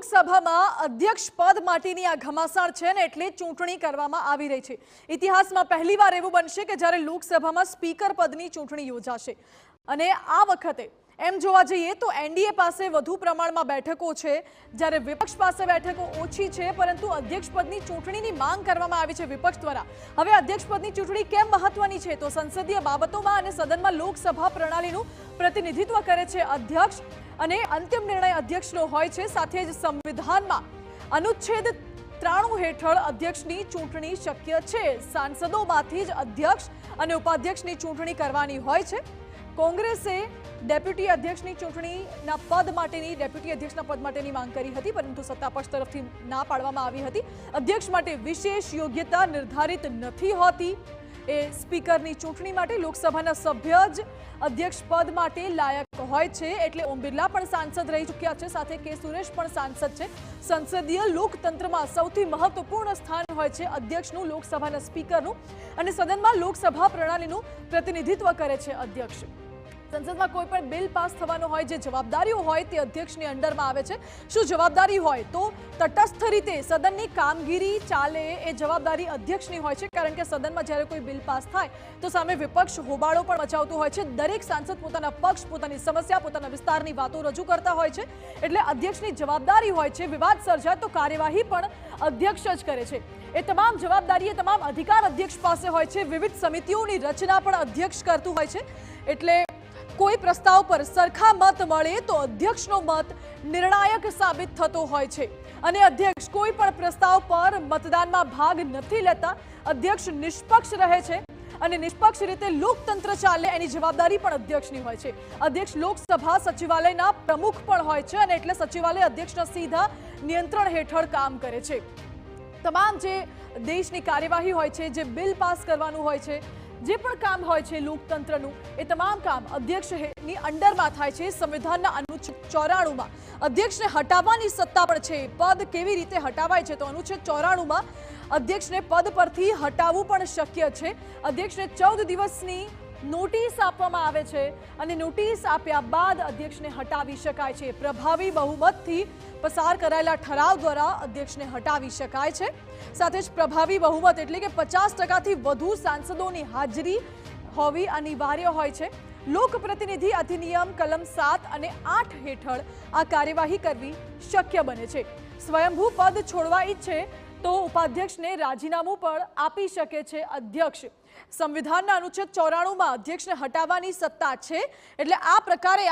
લોકસભામાં અધ્યક્ષ પદ માટેની આ ઘમાસાણ છે ને એટલે ચૂંટણી કરવામાં આવી રહી છે। ઇતિહાસમાં પહેલીવાર એવું બનશે કે જ્યારે લોકસભામાં સ્પીકર પદની ચૂંટણી યોજાશે અને આ વખતે એમ જોવા જઈએ તો એનડીએ પાસે વધુ પ્રમાણમાં બેઠકો છે જ્યારે વિપક્ષ પાસે બેઠકો ઓછી છે, પરંતુ અધ્યક્ષ પદની ચૂંટણીની માંગ કરવામાં આવી છે વિપક્ષ દ્વારા। હવે અધ્યક્ષ પદની ચૂંટણી કેમ મહત્વની છે તો સંસદીય બાબતોમાં અને સદનમાં લોકસભા પ્રણાલીનું પ્રતિનિધિત્વ કરે છે અધ્યક્ષ અને અંતિમ નિર્ણય અધ્યક્ષનો હોય છે। સાથે જ સંવિધાનમાં અનુચ્છેદ 93 હેઠળ અધ્યક્ષની ચૂંટણી શક્ય છે। સાંસદોમાંથી જ અધ્યક્ષ અને ઉપાધ્યક્ષની ચૂંટણી કરવાની હોય છે। કોંગ્રેસે ડેપ્યુટી અધ્યક્ષની ચૂંટણીના પદ માટેની ડેપ્યુટી અધ્યક્ષના પદ માટેની માંગ કરી હતી, પરંતુ સત્તાપક્ષ તરફથી ના પાડવામાં આવી હતી। અધ્યક્ષ માટે વિશેષ યોગ્યતા નિર્ધારિત નથી હોતી। એ સ્પીકરની ચૂંટણી માટે લોકસભાના સભ્ય જ અધ્યક્ષ પદ માટે લાયક હોય છે, એટલે ઓમ બિરલા પણ સાંસદ રહી ચૂક્યા છે, સાથે કે સુરેશ પણ સાંસદ છે। સંસદીય લોકતંત્રમાં સૌથી મહત્વપૂર્ણ સ્થાન હોય છે અધ્યક્ષનું, લોકસભાના સ્પીકરનું, અને સદનમાં લોકસભા પ્રણાલીનું પ્રતિનિધિત્વ કરે છે અધ્યક્ષ। સંસદમાં કોઈ પણ બિલ પાસ થવાનો હોય, જે જવાબદારીઓ હોય તે અધ્યક્ષની અંડરમાં આવે છે। શું જવાબદારી હોય તો તટસ્થ રીતે સદનની કામગીરી ચાલે એ જવાબદારી અધ્યક્ષની હોય છે, કારણ કે સદનમાં જ્યારે કોઈ બિલ પાસ થાય તો સામે વિપક્ષ હોબાળો પણ મચાવતું હોય છે। દરેક સાંસદ પોતાના પક્ષ, પોતાની સમસ્યા, પોતાના વિસ્તારની વાતો રજૂ કરતા હોય છે, એટલે અધ્યક્ષની જવાબદારી હોય છે વિવાદ સર્જાય તો કાર્યવાહી પણ અધ્યક્ષ જ કરે છે। એ તમામ જવાબદારી, એ તમામ અધિકાર અધ્યક્ષ પાસે હોય છે। વિવિધ સમિતિઓની રચના પણ અધ્યક્ષ કરતું હોય છે, એટલે કોઈ પ્રસ્તાવ પર સરખા મત મળે તો અધ્યક્ષનો મત નિર્ણાયક સાબિત થતો હોય છે, અને અધ્યક્ષ કોઈ પણ પ્રસ્તાવ પર મતદાનમાં ભાગ નથી લેતા। અધ્યક્ષ નિષ્પક્ષ રહે છે અને નિષ્પક્ષ રીતે લોકતંત્ર ચાલે એની જવાબદારી પણ અધ્યક્ષની હોય છે। અધ્યક્ષ લોકસભા સચિવાલયના પ્રમુખ પણ હોય છે, અને એટલે સચિવાલય અધ્યક્ષના સીધા નિયંત્રણ હેઠળ કામ કરે છે। તમામ જે દેશની કાર્યવાહી હોય છે, જે બિલ પાસ કરવાનું હોય છે, જે પણ કામ હોય છે લોકતંત્રનું, એ તમામ કામ અધ્યક્ષની અંડરમાં થાય છે। સંવિધાનના અનુચ્છેદ 94માં અધ્યક્ષને હટાવવાની સત્તા પણ છે। પદ કેવી રીતે હટાવાય છે તો અનુચ્છેદ 94માં અધ્યક્ષને પદ પરથી હટાવવું પણ શક્ય છે। અધ્યક્ષને 14 દિવસની નોટિસ આપવામાં આવે છે, અને નોટિસ આપ્યા બાદ અધ્યક્ષને હટાવી શકાય છે। પ્રભાવી બહુમતથી પસાર કરાયેલા ઠરાવ દ્વારા અધ્યક્ષને હટાવી શકાય છે। સાથે જ પ્રભાવી બહુમત એટલે કે 50%થી વધુ સાંસદોની હાજરી હોવી અનિવાર્ય હોય છે। લોકપ્રતિનિધિ અધિનિયમ કલમ 7 અને 8 હેઠળ આ કાર્યવાહી કરવી શક્ય બને છે। સ્વયંભૂ પદ છોડવા ઈચ્છે તો ઉપાધ્યક્ષને રાજીનામું પણ આપી શકે છે અધ્યક્ષ। સંવિધાનના અનુચ્છેદ 94માં અધ્યક્ષને હટાવવાની સત્તા છે, એટલે આ પ્રકારે